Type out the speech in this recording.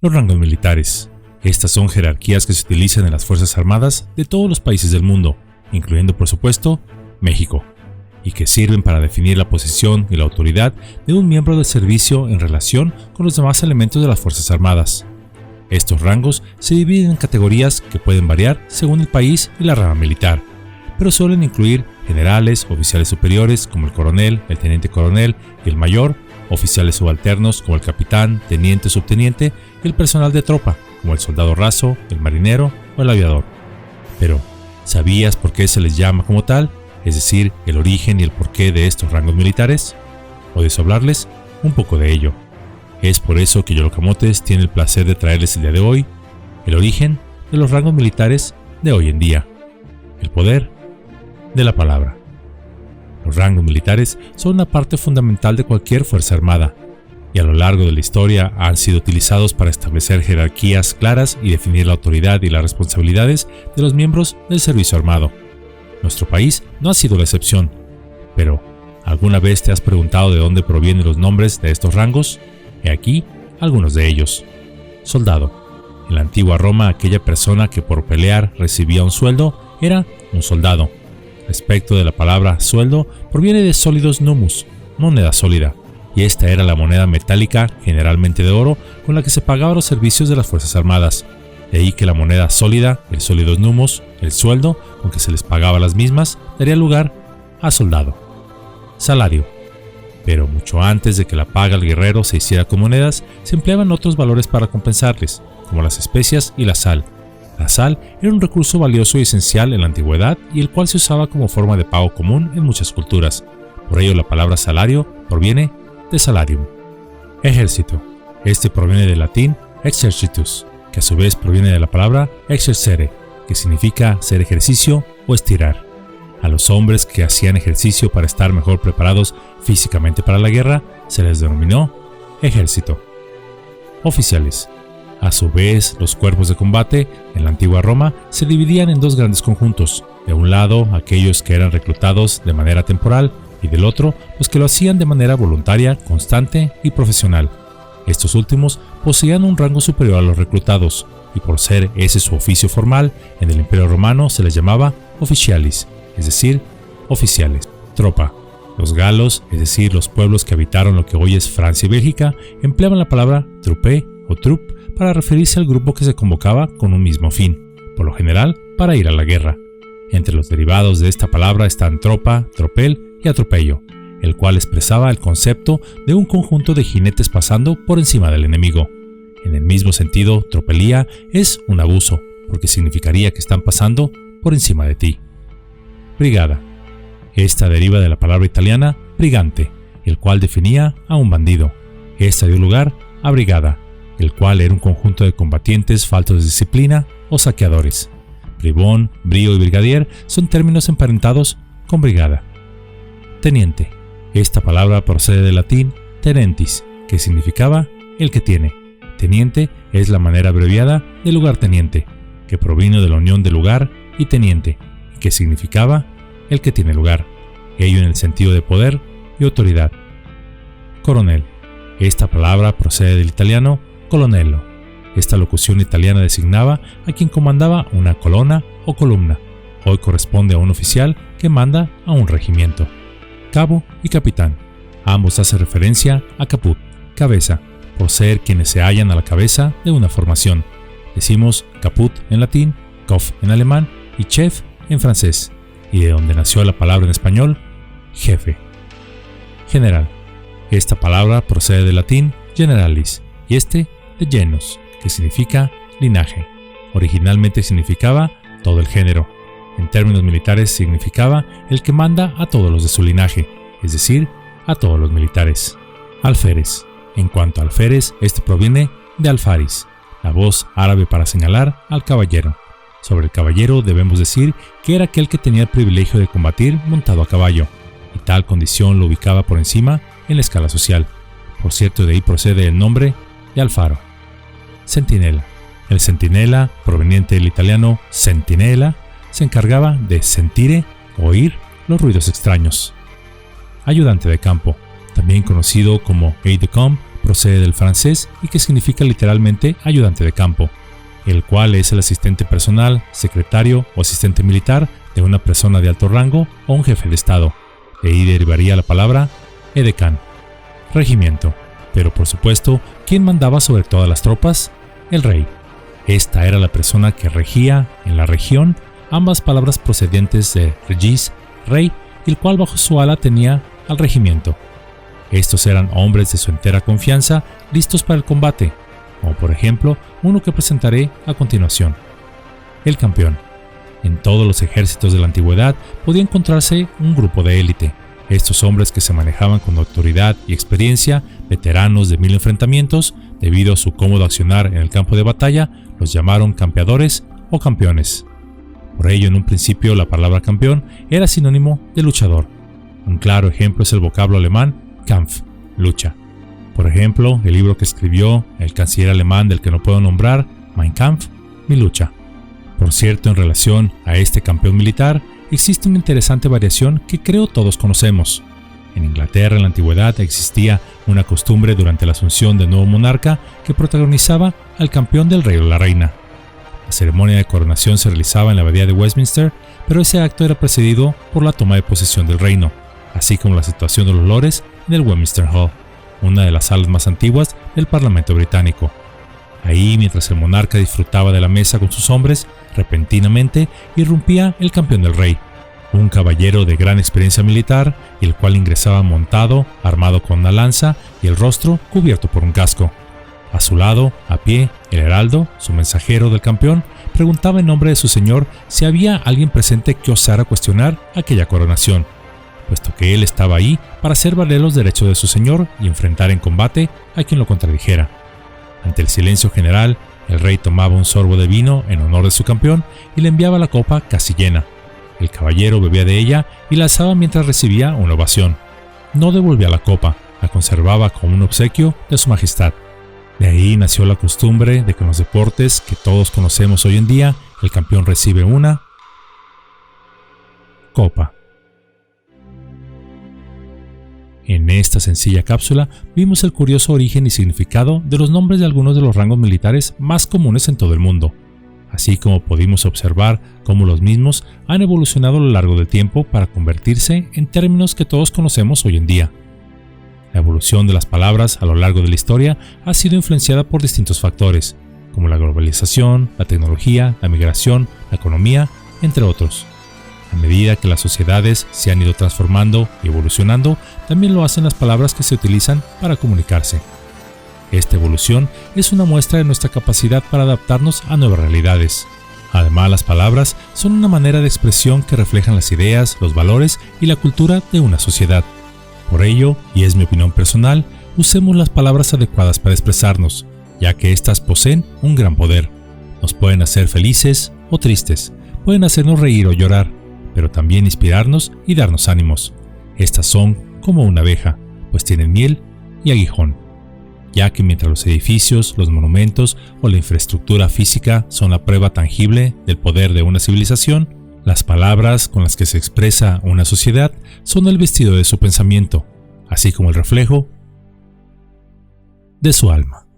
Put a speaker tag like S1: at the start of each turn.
S1: Los rangos militares. Estas son jerarquías que se utilizan en las Fuerzas Armadas de todos los países del mundo, incluyendo por supuesto México, y que sirven para definir la posición y la autoridad de un miembro del servicio en relación con los demás elementos de las Fuerzas Armadas. Estos rangos se dividen en categorías que pueden variar según el país y la rama militar, pero suelen incluir generales, oficiales superiores como el coronel, el teniente coronel y el mayor, oficiales subalternos como el capitán, teniente, subteniente y el personal de tropa como el soldado raso, el marinero o el aviador. Pero, ¿sabías por qué se les llama como tal? Es decir, el origen y el porqué de estos rangos militares. ¿Puedes hablarles un poco de ello? Es por eso que Yolocamotes tiene el placer de traerles el día de hoy el origen de los rangos militares de hoy en día. El poder de la palabra. Los rangos militares son una parte fundamental de cualquier fuerza armada, y a lo largo de la historia han sido utilizados para establecer jerarquías claras y definir la autoridad y las responsabilidades de los miembros del servicio armado. Nuestro país no ha sido la excepción, pero ¿alguna vez te has preguntado de dónde provienen los nombres de estos rangos? He aquí algunos de ellos. Soldado. En la antigua Roma, aquella persona que por pelear recibía un sueldo era un soldado. Respecto de la palabra sueldo, proviene de solidus numus, moneda sólida, y esta era la moneda metálica, generalmente de oro, con la que se pagaban los servicios de las Fuerzas Armadas. De ahí que la moneda sólida, el solidus numus, el sueldo, con que se les pagaba a las mismas, daría lugar a soldado. Salario. Pero mucho antes de que la paga al guerrero se hiciera con monedas, se empleaban otros valores para compensarles, como las especias y la sal. La sal era un recurso valioso y esencial en la antigüedad y el cual se usaba como forma de pago común en muchas culturas. Por ello la palabra salario proviene de salarium. Ejército. Este proviene del latín exercitus, que a su vez proviene de la palabra exercere, que significa hacer ejercicio o estirar. A los hombres que hacían ejercicio para estar mejor preparados físicamente para la guerra se les denominó ejército. Oficiales. A su vez, los cuerpos de combate en la antigua Roma se dividían en dos grandes conjuntos. De un lado, aquellos que eran reclutados de manera temporal y del otro, los que lo hacían de manera voluntaria, constante y profesional. Estos últimos poseían un rango superior a los reclutados y por ser ese su oficio formal, en el Imperio Romano se les llamaba officialis, es decir, oficiales. Tropa. Los galos, es decir, los pueblos que habitaron lo que hoy es Francia y Bélgica, empleaban la palabra troupe o troupe para referirse al grupo que se convocaba con un mismo fin, por lo general para ir a la guerra. Entre los derivados de esta palabra están tropa, tropel y atropello, el cual expresaba el concepto de un conjunto de jinetes pasando por encima del enemigo. En el mismo sentido, tropelía es un abuso, porque significaría que están pasando por encima de ti. Brigada. Esta deriva de la palabra italiana brigante, el cual definía a un bandido. Esta dio lugar a brigada, el cual era un conjunto de combatientes faltos de disciplina o saqueadores. Bribón, brío y brigadier son términos emparentados con brigada. Teniente. Esta palabra procede del latín tenentis, que significaba el que tiene. Teniente es la manera abreviada de lugarteniente, que provino de la unión de lugar y teniente, y que significaba el que tiene lugar, ello en el sentido de poder y autoridad. Coronel. Esta palabra procede del italiano colonnello. Esta locución italiana designaba a quien comandaba una colonna o columna. Hoy corresponde a un oficial que manda a un regimiento. Cabo y capitán. Ambos hacen referencia a caput, cabeza, por ser quienes se hallan a la cabeza de una formación. Decimos caput en latín, Kopf en alemán y chef en francés, y de donde nació la palabra en español, jefe. General. Esta palabra procede del latín generalis y de genus, que significa linaje. Originalmente significaba todo el género. En términos militares significaba el que manda a todos los de su linaje, es decir, a todos los militares. Alférez. En cuanto a alférez, este proviene de alfaris, la voz árabe para señalar al caballero. Sobre el caballero debemos decir que era aquel que tenía el privilegio de combatir montado a caballo, y tal condición lo ubicaba por encima en la escala social. Por cierto, de ahí procede el nombre de alfaro. Centinela. El centinela, proveniente del italiano sentinella, se encargaba de sentire, oír los ruidos extraños. Ayudante de campo, también conocido como aide de camp, procede del francés y que significa literalmente ayudante de campo, el cual es el asistente personal, secretario o asistente militar de una persona de alto rango o un jefe de estado. De ahí derivaría la palabra edecán, regimiento. Pero por supuesto, ¿quién mandaba sobre todas las tropas? El rey. Esta era la persona que regía en la región, ambas palabras procedientes de regis, rey, el cual bajo su ala tenía al regimiento. Estos eran hombres de su entera confianza, listos para el combate, como por ejemplo uno que presentaré a continuación. El campeón. En todos los ejércitos de la antigüedad podía encontrarse un grupo de élite. Estos hombres que se manejaban con autoridad y experiencia, veteranos de 1000 enfrentamientos, debido a su cómodo accionar en el campo de batalla, los llamaron campeadores o campeones. Por ello, en un principio, la palabra campeón era sinónimo de luchador. Un claro ejemplo es el vocablo alemán Kampf, lucha. Por ejemplo, el libro que escribió el canciller alemán del que no puedo nombrar, Mein Kampf, mi lucha. Por cierto, en relación a este campeón militar, existe una interesante variación que creo todos conocemos. En Inglaterra en la antigüedad existía una costumbre durante la asunción del nuevo monarca que protagonizaba al campeón del rey o la reina. La ceremonia de coronación se realizaba en la abadía de Westminster, pero ese acto era precedido por la toma de posesión del reino, así como la situación de los lores en el Westminster Hall, una de las salas más antiguas del Parlamento británico. Ahí, mientras el monarca disfrutaba de la mesa con sus hombres, repentinamente irrumpía el campeón del rey, un caballero de gran experiencia militar, el cual ingresaba montado, armado con una lanza y el rostro cubierto por un casco. A su lado, a pie, el heraldo, su mensajero del campeón, preguntaba en nombre de su señor si había alguien presente que osara cuestionar aquella coronación, puesto que él estaba ahí para hacer valer los derechos de su señor y enfrentar en combate a quien lo contradijera. Ante el silencio general, el rey tomaba un sorbo de vino en honor de su campeón y le enviaba la copa casi llena. El caballero bebía de ella y la alzaba mientras recibía una ovación. No devolvía la copa, la conservaba como un obsequio de su majestad. De ahí nació la costumbre de que en los deportes que todos conocemos hoy en día, el campeón recibe una copa. En esta sencilla cápsula vimos el curioso origen y significado de los nombres de algunos de los rangos militares más comunes en todo el mundo, así como pudimos observar cómo los mismos han evolucionado a lo largo del tiempo para convertirse en términos que todos conocemos hoy en día. La evolución de las palabras a lo largo de la historia ha sido influenciada por distintos factores, como la globalización, la tecnología, la migración, la economía, entre otros. A medida que las sociedades se han ido transformando y evolucionando, también lo hacen las palabras que se utilizan para comunicarse. Esta evolución es una muestra de nuestra capacidad para adaptarnos a nuevas realidades. Además, las palabras son una manera de expresión que reflejan las ideas, los valores y la cultura de una sociedad. Por ello, y es mi opinión personal, usemos las palabras adecuadas para expresarnos, ya que éstas poseen un gran poder. Nos pueden hacer felices o tristes, pueden hacernos reír o llorar, pero también inspirarnos y darnos ánimos. Estas son como una abeja, pues tienen miel y aguijón, ya que mientras los edificios, los monumentos o la infraestructura física son la prueba tangible del poder de una civilización, las palabras con las que se expresa una sociedad son el vestido de su pensamiento, así como el reflejo de su alma.